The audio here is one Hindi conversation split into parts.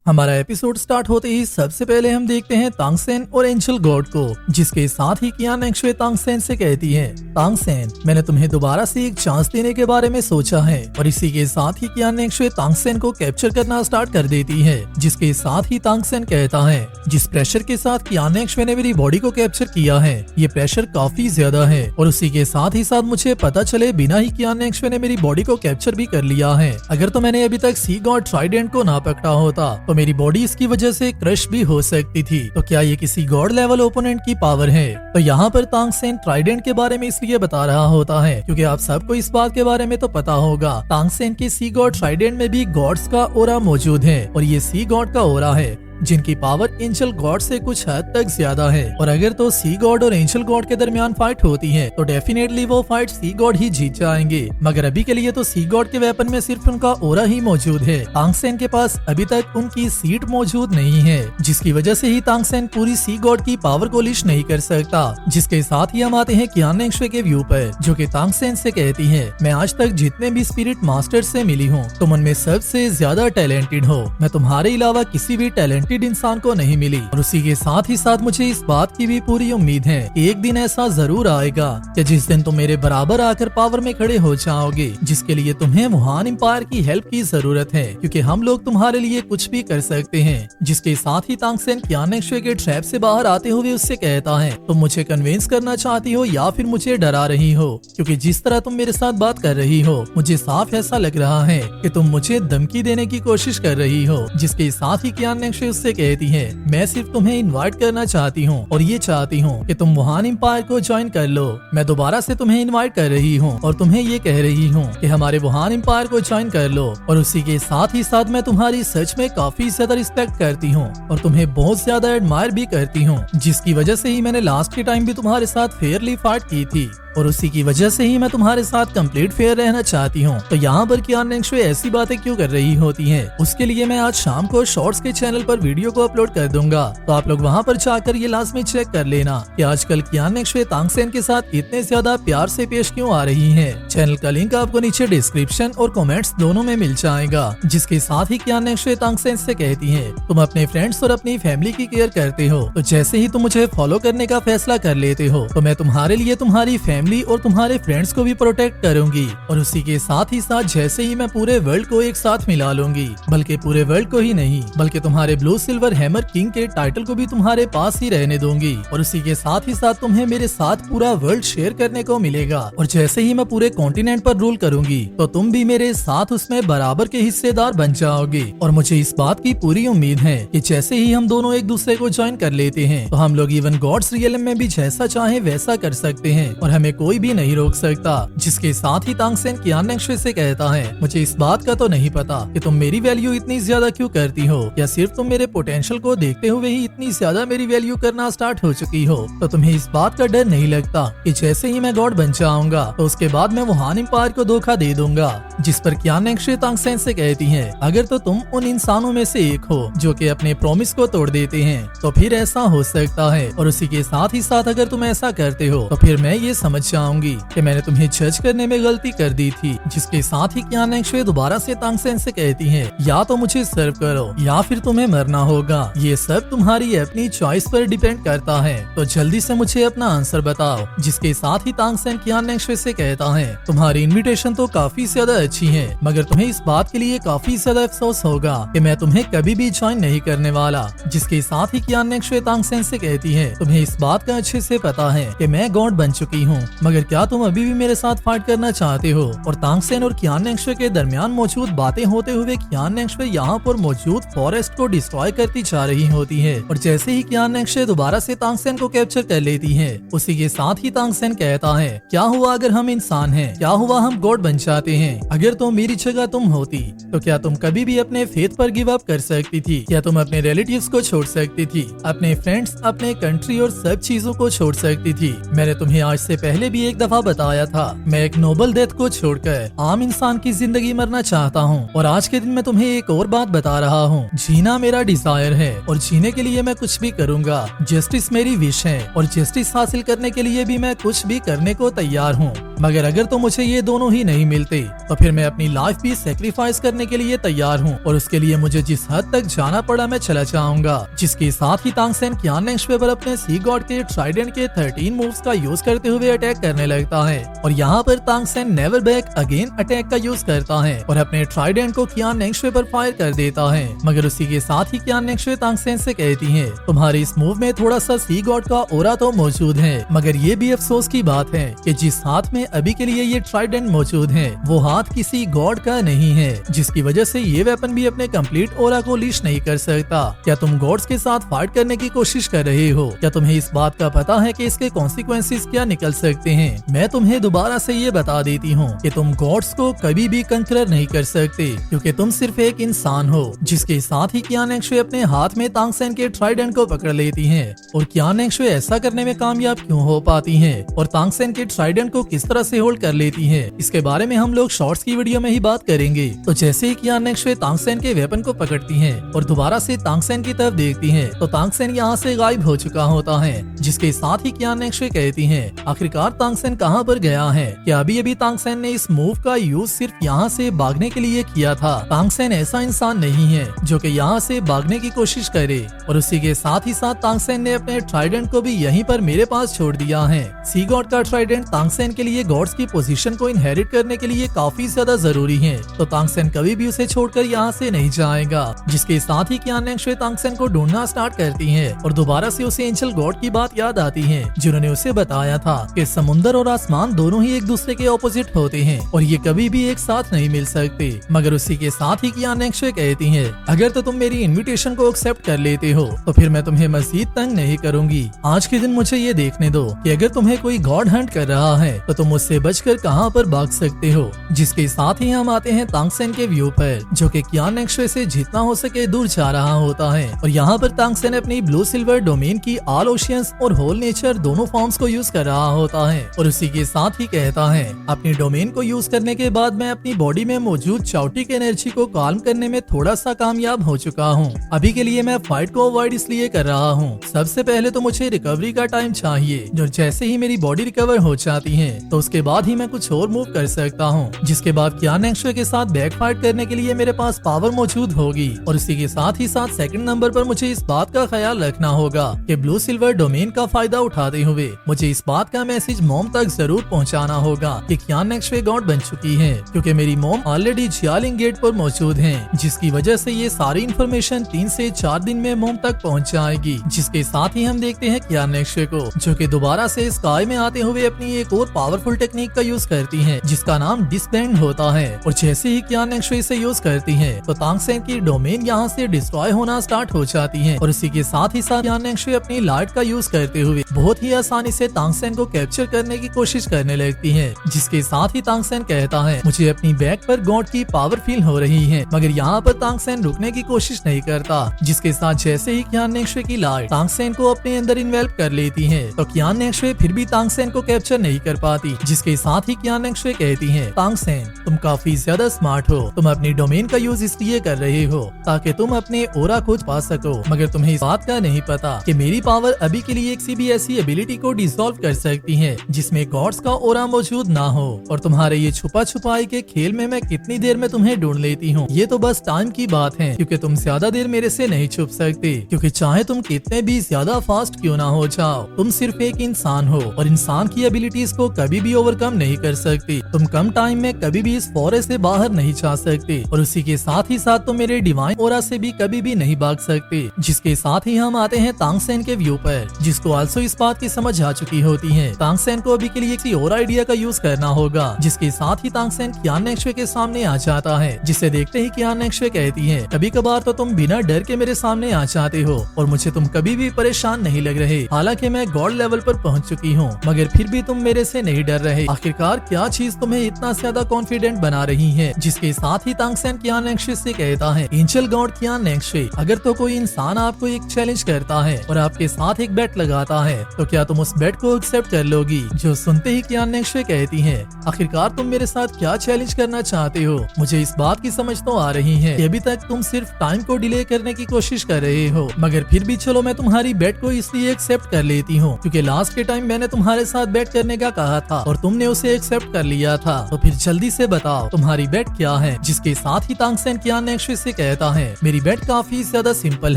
हमारा एपिसोड स्टार्ट होते ही सबसे पहले हम देखते हैं तांगसेन और एंजल गॉड को, जिसके साथ ही कियान एक्शुए तांगसेन से कहती है, तांगसेन मैंने तुम्हें दोबारा से एक चांस देने के बारे में सोचा है। और इसी के साथ ही कियान एक्शुए तांगसेन को कैप्चर करना स्टार्ट कर देती है, जिसके साथ ही तांगसेन कहता है, जिस प्रेशर के साथ कियान एक्शुए ने मेरी बॉडी को कैप्चर किया है ये प्रेशर काफी ज्यादा है। और उसी के साथ ही साथ मुझे पता चले बिना ही कियान एक्शुए ने मेरी बॉडी को कैप्चर भी कर लिया है। अगर तो मैंने अभी तक सी गॉड ट्राइडेंट को ना पकड़ा होता तो मेरी बॉडी इसकी वजह से क्रश भी हो सकती थी। तो क्या ये किसी गॉड लेवल ओपोनेंट की पावर है? तो यहाँ पर तांगसेन ट्राइडेंट के बारे में इसलिए बता रहा होता है क्योंकि आप सबको इस बात के बारे में तो पता होगा, तांगसेन के सी गॉड ट्राइडेंट में भी गॉड्स का ओरा मौजूद है और ये सी गॉड का ओरा है जिनकी पावर एंजल गॉड से कुछ हद तक ज्यादा है। और अगर तो सी गॉड और एंजल गॉड के दरमियान फाइट होती है तो डेफिनेटली वो फाइट सी गॉड ही जीत जाएंगे। मगर अभी के लिए तो सी गॉड के वेपन में सिर्फ उनका ओरा ही मौजूद है। तांगसेन के पास अभी तक उनकी सीट मौजूद नहीं है, जिसकी वजह से ही तांगसेन पूरी सी गॉड की पावर को लिश नहीं कर सकता। जिसके साथ ही हम आते हैं कियान एक्शुए के व्यू पर, जो कि तांगसेन से कहती है, मैं आज तक जितने भी स्पिरिट मास्टर से मिली हूँ तुम उनमें सबसे ज्यादा टैलेंटेड हो। मैं तुम्हारे अलावा किसी भी टैलेंटेड इंसान को नहीं मिली। और उसी के साथ ही साथ मुझे इस बात की भी पूरी उम्मीद है कि एक दिन ऐसा जरूर आएगा कि जिस दिन तुम मेरे बराबर आकर पावर में खड़े हो जाओगे, जिसके लिए तुम्हें वुहान एम्पायर की हेल्प की जरूरत है, क्योंकि हम लोग तुम्हारे लिए कुछ भी कर सकते हैं। जिसके साथ ही तांगसेन कियान एक्शुए के ट्रैप से बाहर आते हुए उससे कहता है, तुम मुझे कन्विंस करना चाहती हो या फिर मुझे डरा रही हो? क्योंकि जिस तरह तुम मेरे साथ बात कर रही हो मुझे साफ ऐसा लग रहा है कि तुम मुझे धमकी देने की कोशिश कर रही हो। जिसके साथ ही कियान एक्शुए उससे कहती है, मैं सिर्फ तुम्हें इनवाइट करना चाहती हूँ और ये चाहती हूँ कि तुम वुहान एम्पायर को ज्वाइन कर लो। मैं दोबारा से तुम्हें इनवाइट कर रही हूँ और तुम्हें ये कह रही हूँ कि हमारे वुहान एम्पायर को ज्वाइन कर लो। और उसी के साथ ही साथ मैं तुम्हारी सच में काफी ज्यादा रिस्पेक्ट करती हूँ और तुम्हें बहुत ज्यादा एडमायर भी करती हूँ, जिसकी वजह से ही मैंने लास्ट के टाइम भी तुम्हारे साथ फेयरली फाइट की थी और उसी की वजह से ही मैं तुम्हारे साथ कंप्लीट फेयर रहना चाहती हूँ। तो यहाँ पर कियान एक्शुए ऐसी बातें क्यों कर रही होती हैं? उसके लिए मैं आज शाम को शॉर्ट्स के चैनल पर वीडियो को अपलोड कर दूंगा, तो आप लोग वहाँ पर जाकर ये लाजमी चेक कर लेना कि आजकल कियान एक्शुए तांगसेन के साथ इतने ज्यादा प्यार से पेश क्यों आ रही है। चैनल का लिंक आपको नीचे डिस्क्रिप्शन और कॉमेंट्स दोनों में मिल जाएगा। जिसके साथ ही कियान एक्शुए तांगसेन से कहती है, तुम अपने फ्रेंड्स और अपनी फैमिली की केयर करते हो, तो जैसे ही तुम मुझे फॉलो करने का फैसला कर लेते हो तो मैं तुम्हारे लिए तुम्हारी फैमिली और तुम्हारे फ्रेंड्स को भी प्रोटेक्ट करूंगी। और उसी के साथ ही साथ जैसे ही मैं पूरे वर्ल्ड को एक साथ मिला लूंगी, बल्कि पूरे वर्ल्ड को ही नहीं बल्कि तुम्हारे ब्लू सिल्वर हैमर किंग के टाइटल को भी तुम्हारे पास ही रहने दूंगी। और उसी के साथ ही साथ तुम्हें मेरे साथ पूरा वर्ल्ड शेयर करने को मिलेगा। और जैसे ही मैं पूरे कॉन्टिनेंट पर रूल करूंगी तो तुम भी मेरे साथ उसमें बराबर के हिस्सेदार बन जाओगे। और मुझे इस बात की पूरी उम्मीद है कि जैसे ही हम दोनों एक दूसरे को ज्वाइन कर लेते हैं तो हम लोग इवन गॉड्स रियलम में भी जैसा चाहे वैसा कर सकते हैं और हमें कोई भी नहीं रोक सकता। जिसके साथ ही तांगसेन कियान एक्शुए से कहता है, मुझे इस बात का तो नहीं पता कि तुम मेरी वैल्यू इतनी ज्यादा क्यों करती हो, या सिर्फ तुम मेरे पोटेंशियल को देखते हुए ही इतनी ज्यादा मेरी वैल्यू करना स्टार्ट हो चुकी हो। तो तुम्हें इस बात का डर नहीं लगता कि जैसे ही मैं गॉड बन जाऊंगा तो उसके बाद मैं वुहान एम्पायर को धोखा दे दूंगा? जिस पर कियान एक्शुए तांगसेन से कहती है, अगर तो तुम उन इंसानों में से एक हो जो कि अपने प्रॉमिस को तोड़ देते हैं तो फिर ऐसा हो सकता है। और उसी के साथ ही साथ अगर तुम ऐसा करते हो तो फिर मैं ये समझ जाऊंगी कि मैंने तुम्हें जज करने में गलती कर दी थी। जिसके साथ ही कियान एक्शुए दोबारा से तांगसेन से कहती है, या तो मुझे सर्व करो या फिर तुम्हें मरना होगा। ये सब तुम्हारी अपनी चॉइस पर डिपेंड करता है, तो जल्दी से मुझे अपना आंसर बताओ। जिसके साथ ही तांगसेन कियान एक्शुए से कहता है, तुम्हारी इनविटेशन तो काफी ज्यादा अच्छी है, मगर तुम्हें इस बात के लिए काफी ज्यादा अफसोस होगा कि मैं तुम्हें कभी भी ज्वाइन नहीं करने वाला। जिसके साथ ही कियान एक्शुए तांगसेन से कहती है, तुम्हें इस बात का अच्छे से पता है कि मैं गॉड बन चुकी हूँ, मगर क्या तुम अभी भी मेरे साथ फाइट करना चाहते हो? और तांगसेन और कियान एक्शुए के दरमियान मौजूद बातें होते हुए कियान एक्शुए यहाँ पर मौजूद फॉरेस्ट को डिस्ट्रॉय करती जा रही होती है। और जैसे ही कियान एक्शुए दोबारा से तांगसेन को कैप्चर कर लेती है, उसी के साथ ही तांगसेन कहता है, क्या हुआ अगर हम इंसान हैं? क्या हुआ हम गॉड बन जाते हैं? अगर तो मेरी जगह तुम होती तो क्या तुम कभी भी अपने फेथ पर गिव अप कर सकती थी? क्या तुम अपने रिलेटिव्स को छोड़ सकती थी, अपने फ्रेंड्स, अपने कंट्री और सब चीजों को छोड़ सकती थी? मैंने तुम्हें आज से पहले पहले भी एक दफा बताया था, मैं एक नोबल डेथ को छोड़कर आम इंसान की जिंदगी मरना चाहता हूँ। और आज के दिन मैं तुम्हें एक और बात बता रहा हूँ, जीना मेरा डिजायर है और जीने के लिए मैं कुछ भी करूँगा। जस्टिस मेरी विश है और जस्टिस हासिल करने के लिए भी मैं कुछ भी करने को तैयार हूँ। मगर अगर तो मुझे ये दोनों ही नहीं मिलते तो फिर मैं अपनी लाइफ भी सेक्रीफाइस करने के लिए तैयार हूँ और उसके लिए मुझे जिस हद तक जाना पड़ा मैं चला जाऊंगा। जिसके साथ ही तांगसेन कियान नेक्शवे पर अपने सी गॉड के ट्राइडेंट के 13 मूव्स का यूज करते हुए अटैक करने लगता है और यहाँ पर तांगसेन नेवर बैक अगेन अटैक का यूज करता है और अपने ट्राइडेंट को कियान नेक्शवे पर फायर कर देता है। मगर उसी के साथ ही कियान नेक्शवे तांगसेन से कहती है, तुम्हारे इस मूव में थोड़ा सा सी गॉड का ओरा तो मौजूद है, मगर ये भी अफसोस की बात है कि जिस हाथ में अभी के लिए ये ट्राइडेंट मौजूद है वो हाथ किसी गॉड का नहीं है, जिसकी वजह से ये वेपन भी अपने कंप्लीट ओरा को लीश नहीं कर सकता। क्या तुम गॉड्स के साथ फाइट करने की कोशिश कर रहे हो? क्या तुम्हें इस बात का पता है कि इसके कॉन्सिक्वेंसेस क्या निकल सकते हैं? मैं तुम्हें दोबारा से ये बता देती हूँ कि तुम गॉड्स को कभी भी कंकरर नहीं कर सकते, क्योंकि तुम सिर्फ एक इंसान हो। जिसके साथ ही कियान नेक्शवे अपने हाथ में तांगसेन के ट्राइडेंट को पकड़ लेती है और कियान नेक्शवे ऐसा करने में कामयाब क्यों हो पाती है और तांगसेन के ट्राइडेंट को किस तरह से होल्ड कर लेती है, इसके बारे में हम लोग शॉर्ट्स की वीडियो में ही बात करेंगे। तो जैसे ही कियान नेक्शवे तांगसेन के वेपन को पकड़ती है और दोबारा से तांगसेन की तरफ देखती है तो तांगसेन यहाँ से गायब हो चुका होता है। जिसके साथ ही कियान नेक्शवे कहती है, आखिरकार तांगसेन कहाँ पर गया है? क्या अभी अभी तांगसेन ने इस मूव का यूज सिर्फ यहाँ से भागने के लिए किया था? तांगसेन ऐसा इंसान नहीं है जो कि यहाँ से भागने की कोशिश करे। और उसी के साथ ही साथ तांगसेन ने अपने ट्राइडेंट को भी यहीं पर मेरे पास छोड़ दिया है। सी गॉड का ट्राइडेंट तांगसेन के लिए गॉड्स की पोजीशन को इनहेरिट करने के लिए काफी ज्यादा जरूरी है, तो तांगसेन कभी भी उसे छोड़कर यहाँ से नहीं जाएगा। जिसके साथ ही कियान नेक्शवे तांगसेन को ढूंढना स्टार्ट करती है और दोबारा से उसे एंजल गॉड की बात याद आती है जिन्होंने उसे बताया था कि समुंदर और आसमान दोनों ही एक दूसरे के ऑपोजिट होते हैं और ये कभी भी एक साथ नहीं मिल सकते। मगर उसी के साथ ही कियान नेक्शवे कहती है, अगर तो तुम मेरी इन्विटेशन को एक्सेप्ट कर लेते हो तो फिर मैं तुम्हें मजीद तंग नहीं करूंगी। आज के दिन मुझे ये देखने दो कि अगर तुम्हें कोई गॉड हंट कर रहा है तो तुम उससे बचकर कहाँ पर भाग सकते हो। जिसके साथ ही हम आते हैं तांगसेन के व्यू पर, जो कि कियान नेक्शवे से जितना हो सके दूर जा रहा होता है और यहाँ पर तांगसेन अपनी ब्लू सिल्वर डोमेन की ऑल ओशियंस और होल नेचर दोनों फॉर्म्स को यूज कर रहा होता है और उसी के साथ ही कहता है, अपनी डोमेन को यूज करने के बाद मैं अपनी बॉडी में मौजूद चाउटिक एनर्जी को काल्म करने में थोड़ा सा कामयाब हो चुका हूँ। अभी के लिए मैं फाइट को अवॉइड इसलिए कर रहा हूँ, सबसे पहले तो मुझे रिकवरी का टाइम चाहिए, जो जैसे ही मेरी बॉडी रिकवर हो जाती है तो उसके बाद ही मैं कुछ और मूव कर सकता हूँ। जिसके बाद कियान नेक्शवे के साथ बैक फाइट करने के लिए मेरे पास पावर मौजूद होगी। और इसी के साथ ही साथ सेकंड नंबर पर मुझे इस बात का ख्याल रखना होगा कि ब्लू सिल्वर डोमेन का फायदा उठाते हुए मुझे इस बात का मैसेज मॉम तक जरूर पहुंचाना होगा कि कियान नेक्शवे गॉड बन चुकी है, क्योंकि मेरी मॉम ऑलरेडी जियालिंग गेट पर मौजूद है, जिसकी वजह से ये सारी इन्फॉर्मेशन 3 से 4 दिन में मॉम तक पहुंच जाएगी। जिसके साथ ही हम देखते हैं कियान नेक्शवे को, जो कि दोबारा से स्काई में आते हुए अपनी एक और पावरफुल टेक्निक का यूज करती है जिसका नाम डिसबैंड होता है। और जैसे ही कियान नेक्शवे इसे यूज करती है तो तांगसेन की डोमेन यहाँ से डिस्ट्रॉय होना स्टार्ट हो जाती है और इसी के साथ ही साथ कियान नेक्शवे अपनी लाइट का यूज करते हुए बहुत ही आसानी से तांगसेन को कैप्चर करने की कोशिश करने लगती है। जिसके साथ ही तांगसेन कहता है, मुझे अपनी बैक पर गॉड की पावर फील हो रही है, मगर यहाँ पर तांगसेन रुकने की कोशिश नहीं करता। जिसके साथ जैसे ही कियान नेक्शवे की लाइट तांगसेन को अपने अंदर इन्वेल्व कर लेती है तो कियान नेक्शवे फिर भी तांगसेन को कैप्चर नहीं कर पाती। जिसके साथ ही कियान नेक्शवे कहती है, तांगसेन तुम काफी ज्यादा स्मार्ट हो, तुम अपनी डोमेन का यूज इसलिए कर रहे हो ताकि तुम अपने ओरा को पा सको, मगर तुम्हें इस बात का नहीं पता कि मेरी पावर अभी के लिए किसी भी ऐसी एबिलिटी को डिसॉल्व कर सकती है जिसमें गॉड्स का ओरा मौजूद ना हो। और तुम्हारे ये छुपा छुपाई के खेल में मैं कितनी देर में तुम्हें ढूंढ लेती हूँ, ये तो बस टाइम की बात है, क्योंकि तुम ज्यादा देर मेरे से नहीं छुप सकते, क्योंकि चाहे तुम कितने भी ज्यादा फास्ट क्यों ना हो जाओ, तुम सिर्फ एक इंसान हो और इंसान की एबिलिटीज को कभी भी ओवरकम नहीं कर सकती। तुम कम टाइम में कभी भी इस फॉरेस्ट से बाहर नहीं जा सकते और उसी के साथ ही साथ तुम मेरे डिवाइन ओरा से भी कभी भी नहीं भाग सकते। जिसके साथ ही हम आते हैं तांगसेन के व्यू पर, जिसको आल्सो इस बात की समझ आ चुकी होती है। तांगसेन को अभी के लिए किसी और आइडिया का यूज करना होगा। जिसके साथ ही तांगसेन कियान नेक्शवे के सामने आ जाता है, जिसे देखते ही कियान नेक्शवे कहती है, कभी कभार तो तुम बिना डर के मेरे सामने आ जाते हो और मुझे तुम कभी भी परेशान नहीं लग रहे, हालांकि मैं गॉड लेवल पर पहुंच चुकी हूँ, मगर फिर भी तुम मेरे से नहीं डर रहे। आखिरकार क्या चीज तुम्हें इतना ज्यादा कॉन्फिडेंट बना रही है? जिसके साथ ही तांगसेन कियान नेक्शवे से कहता है, एंजल गॉड कियान नेक्शवे, अगर तो कोई इंसान आपको एक चैलेंज करता है और आपके साथ एक बेट लगाता है तो क्या तुम उस बेट को एक्सेप्ट कर लोगे? होगी, जो सुनते ही कियान नेक्शवे कहती है, आखिरकार तुम मेरे साथ क्या चैलेंज करना चाहते हो? मुझे इस बात की समझ तो आ रही है कि अभी तक तुम सिर्फ टाइम को डिले करने की कोशिश कर रहे हो, मगर फिर भी चलो मैं तुम्हारी बेट को इसलिए एक्सेप्ट कर लेती हूँ क्योंकि लास्ट के टाइम मैंने तुम्हारे साथ बेट करने का कहा था और तुमने उसे एक्सेप्ट कर लिया था। तो फिर जल्दी से बताओ तुम्हारी बेट क्या है? जिसके साथ ही तांगसेन कियान नेक्शवे से कहता है, मेरी बेट काफी ज्यादा सिंपल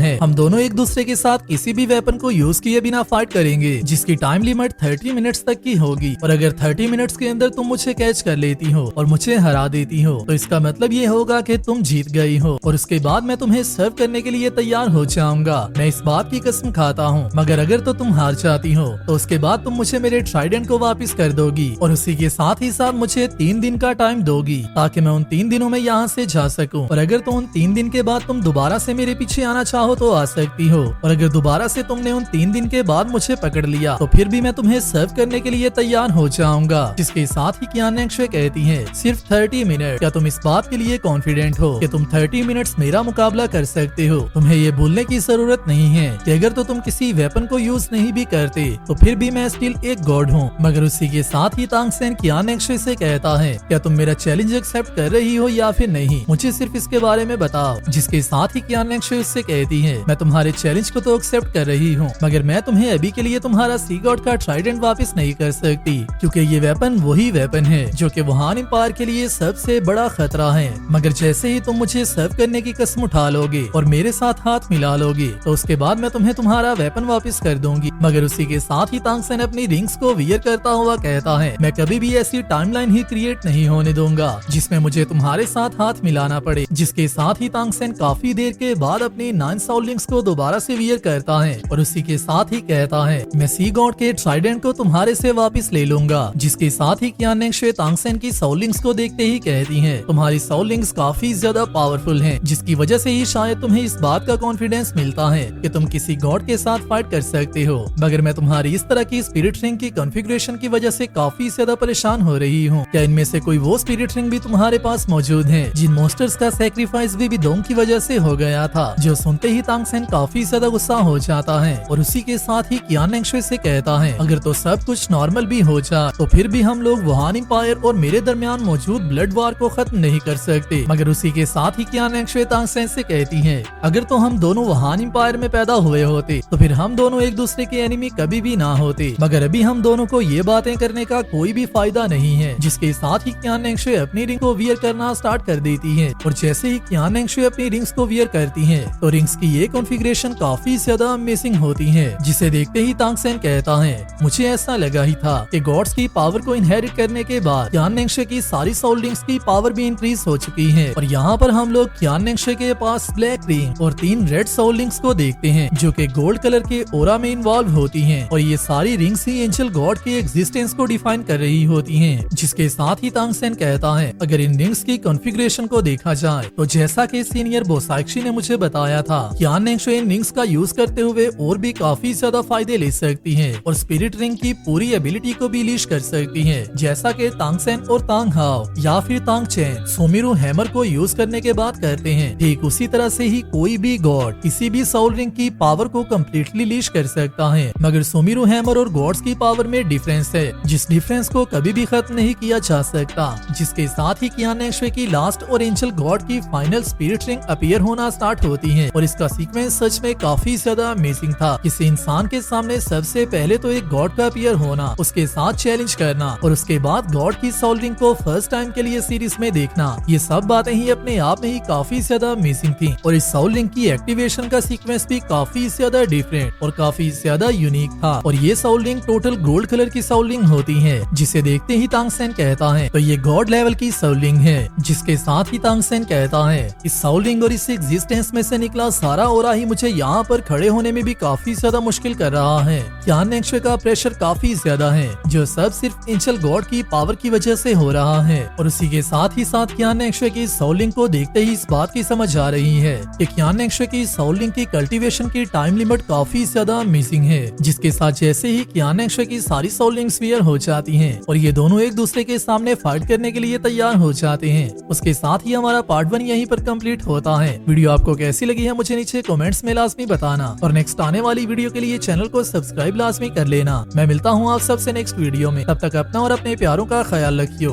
है, हम दोनों एक दूसरे के साथ किसी भी वेपन को यूज किए बिना फाइट करेंगे, जिसकी टाइम लिमिट 30 मिनट्स तक की होगी और अगर 30 मिनट्स के अंदर तुम मुझे कैच कर लेती हो और मुझे हरा देती हो तो इसका मतलब ये होगा कि तुम जीत गई हो और उसके बाद मैं तुम्हें सर्व करने के लिए तैयार हो जाऊंगा। मैं इस बात की कसम खाता हूँ, मगर अगर तो तुम हार जाती हो तो उसके बाद तुम मुझे मेरे ट्राइडेंट को वापस कर दोगी और उसी के साथ ही साथ मुझे 3 दिन का टाइम दोगी ताकि मैं उन 3 दिनों में यहाँ से जा सकूं। और अगर तो उन 3 दिन के बाद तुम दोबारा से मेरे पीछे आना चाहो तो आ सकती हो, और अगर दोबारा से तुमने उन 3 दिन के बाद मुझे पकड़ लिया तो फिर भी मैं तुम्हें सर्व करने के लिए तैयार हो जाऊंगा। जिसके साथ ही कियान नेक्शवे कहती है, सिर्फ 30 मिनट, क्या तुम इस बात के लिए कॉन्फिडेंट हो कि तुम 30 मिनट्स मेरा मुकाबला कर सकते हो? तुम्हें ये भूलने की जरूरत नहीं है कि अगर तो तुम किसी वेपन को यूज नहीं भी करते तो फिर भी मैं स्टिल एक गॉड हूँ। मगर उसी के साथ ही तांगसेन कियान नेक्शवे से कहता है, क्या तुम मेरा चैलेंज एक्सेप्ट कर रही हो या फिर नहीं? मुझे सिर्फ इसके बारे में बताओ। जिसके साथ ही कियान नेक्शवे उससे कहती है, मैं तुम्हारे चैलेंज को तो एक्सेप्ट कर रही हूँ, मगर मैं तुम्हें अभी के लिए तुम्हारा सी गॉड का ट्राइडेंट वापस नहीं कर सकती क्योंकि ये वेपन वही वेपन है जो कि वुहान एम्पायर के लिए सबसे बड़ा खतरा है। मगर जैसे ही तुम मुझे सर्व करने की कसम उठा लोगे और मेरे साथ हाथ मिला लोगे तो उसके बाद मैं तुम्हें तुम्हारा वेपन वापस कर दूंगी। मगर उसी के साथ ही तांगसेन अपनी रिंग्स को वियर करता हुआ कहता है, मैं कभी भी ऐसी टाइमलाइन ही क्रिएट नहीं होने दूंगा जिसमें मुझे तुम्हारे साथ हाथ मिलाना पड़े। जिसके साथ ही तांगसेन काफी देर के बाद अपनी 9 सोल रिंग्स को दोबारा से वियर करता है और उसी के साथ ही कहता है, मैं सी गॉड के ट्राइडेंट को तुम्हारे से वापस ले लूंगा। जिसके साथ ही कियान नेक्शवे तांगसेन की सोल रिंग्स को देखते ही कहती है, तुम्हारी सोल रिंग्स काफी ज्यादा पावरफुल हैं, जिसकी वजह से ही शायद तुम्हें इस बात का कॉन्फिडेंस मिलता है कि तुम किसी गॉड के साथ फाइट कर सकते हो। मगर मैं तुम्हारी इस तरह की स्पिरिट रिंग की कॉन्फ़िगरेशन की वजह से काफी ज्यादा परेशान हो रही हूँ। क्या इनमें से कोई वो स्पिरिट रिंग भी तुम्हारे पास मौजूद है जिन मोस्टर्स का सैक्रिफाइस भी दोंग की वजह से हो गया था? जो सुनते ही तांगसेन काफी ज्यादा गुस्सा हो जाता है और उसी के साथ ही कियान नेक्शवे से कहता है, अगर तो सब कुछ नॉर्मल भी हो जाए तो फिर भी हम लोग वुहान एम्पायर और मेरे दरमियान मौजूद ब्लड वार को खत्म नहीं कर सकते। मगर उसी के साथ ही कियान नेक्शवे तांगसेन से कहती है, अगर तो हम दोनों वुहान एम्पायर में पैदा हुए होते तो फिर हम दोनों एक दूसरे के एनिमी कभी भी ना होते, मगर अभी हम दोनों को ये बातें करने का कोई भी फायदा नहीं है। जिसके साथ ही कियान नेक्शवे अपनी रिंग को वियर करना स्टार्ट कर देती है और जैसे ही कियान नेक्शवे अपनी रिंग्स को वियर करती है तो रिंग्स की ये कॉन्फ़िगरेशन काफी ज्यादा अमेजिंग होती है। जिसे देखते ही तांगसेन कहता है, मुझे ऐसा लगा ही था कि गॉड्स की पावर को इनहेरिट करने के बाद कियान नेक्शवे की सारी सोल रिंग्स की पावर भी इंक्रीज हो चुकी है। और यहाँ पर हम लोग कियान नेक्शवे के पास ब्लैक रिंग और 3 रेड सोल रिंग्स को देखते हैं जो कि गोल्ड कलर के ओरा में इन्वॉल्व होती हैं और ये सारी रिंग्स ही एंजल गॉड के एग्जिस्टेंस को डिफाइन कर रही होती हैं। जिसके साथ ही तांगसेन कहता है, अगर इन रिंग्स की कॉन्फ़िगरेशन को देखा जाए तो जैसा कि सीनियर बोसाइक्शी ने मुझे बताया था, कियान नेक्शवे इन रिंग्स का यूज करते हुए और भी काफी ज्यादा फायदे ले सकती है और स्पिरिट रिंग की पूरी एबिलिटी को भी लीश कर सकती है। जैसा कि तांगसेन और तांग हाव या फिर तांग चेन सोमिरू हैमर को यूज करने के बाद करते हैं, ठीक उसी तरह से ही कोई भी गॉड किसी भी सोल रिंग की पावर को कम्प्लीटली लीश कर सकता है। मगर सोमिरू हैमर और गॉड्स की पावर में डिफरेंस है जिस डिफरेंस को कभी भी खत्म नहीं किया जा सकता। जिसके साथ ही कियान नेक्शवे की लास्ट और एंजल गॉड की फाइनल स्पिरिट रिंग अपीयर होना स्टार्ट होती है और इसका सीक्वेंस सच में काफी ज्यादा अमेजिंग था। किसी इंसान के सामने सबसे पहले तो एक गॉड का अपीयर होना, उसके साथ चैलेंज करना और उसके बाद गॉड की सोल रिंग को फर्स्ट टाइम के लिए सीरीज में देखना, ये सब बातें ही अपने आप में ही काफी ज्यादा अमेजिंग थी। और इस सोल रिंग की एक्टिवेशन का सीक्वेंस भी काफी ज्यादा डिफरेंट और काफी ज्यादा यूनिक था और ये सोल रिंग टोटल गोल्ड कलर की सोल रिंग होती है। जिसे देखते ही तांगसेन कहता है, तो ये गॉड लेवल की सोल रिंग है। जिसके साथ ही तांगसेन कहता है, इस सोल रिंग और इस एग्जिस्टेंस में से निकला सारा ओरा ही मुझे यहाँ पर खड़े होने में भी काफी ज्यादा मुश्किल कर रहा है। कियान नेक्शवे का प्रेशर काफी ज्यादा है जो सब सिर्फ एंजल गॉड की पावर की वजह से हो रहा है। और उसी के साथ ही साथ कियान नेक्शवे की सोल रिंग को देखते ही इस बात की समझ आ रही है कि कियान नेक्शवे की सोल रिंग की कल्टीवेशन की टाइम लिमिट काफी ज्यादा अमेजिंग है। जिसके साथ जैसे ही कियान नेक्शवे की सारी सोल रिंग्स वियर हो जाती हैं और ये दोनों एक दूसरे के सामने फाइट करने के लिए तैयार हो जाते हैं, उसके साथ ही हमारा पार्ट 1 यहीं पर कंप्लीट होता है। वीडियो आपको कैसी लगी है मुझे नीचे कमेंट्स में लाजमी बताना और नेक्स्ट आने वाली वीडियो के लिए चैनल को सब्सक्राइब लाजमी कर लेना। मैं मिलता हूँ हूँ आप सबसे नेक्स्ट वीडियो में। तब तक अपना और अपने प्यारों का ख्याल रखियो।